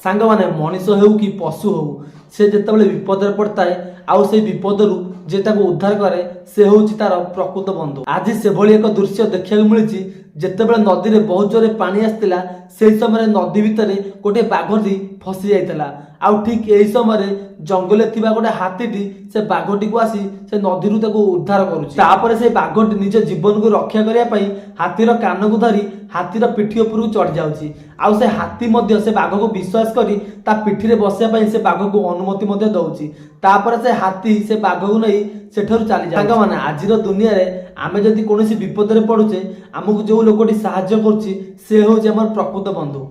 सांग माने मनीष हो कि पशु हो से जितेबाला विपद पड़ता है आउ से विपदरू जे ताको उद्धार करे से हूँ तार प्रकृत बंधु। आज से भली एक दृश्य देखा मिली जितेबाला नदी में बहुत जोरे पानी आसला से समय नदी भितर गोटे बाघटी फसी जाइला आउ ठीक यही समय जंगल थिबा गोटे हाथीटी से बाघटी को आसी से नदी उद्धार करुछि। तापर से बाघटी निज जीवन को रक्षा करने पाई हाथीर कान को धरी हाथीर पिठी उपरକୁ चढ़ी जाउछि आउ से हाथी मध्य से बाघ को विश्वास करी ता पिठी रे बसिया पाई से बाघ को अनुमति मध्य दउछि। तापर से हाथी से बाघ को नहीं सेठरू चली जाउछि। सांग माने आजिर दुनिया रे आमे जदि कोनोसी विपद रे पडुचे हमकु जो लोकटी सहाय्य करूछि से होछि हमर प्रकृत बंधु।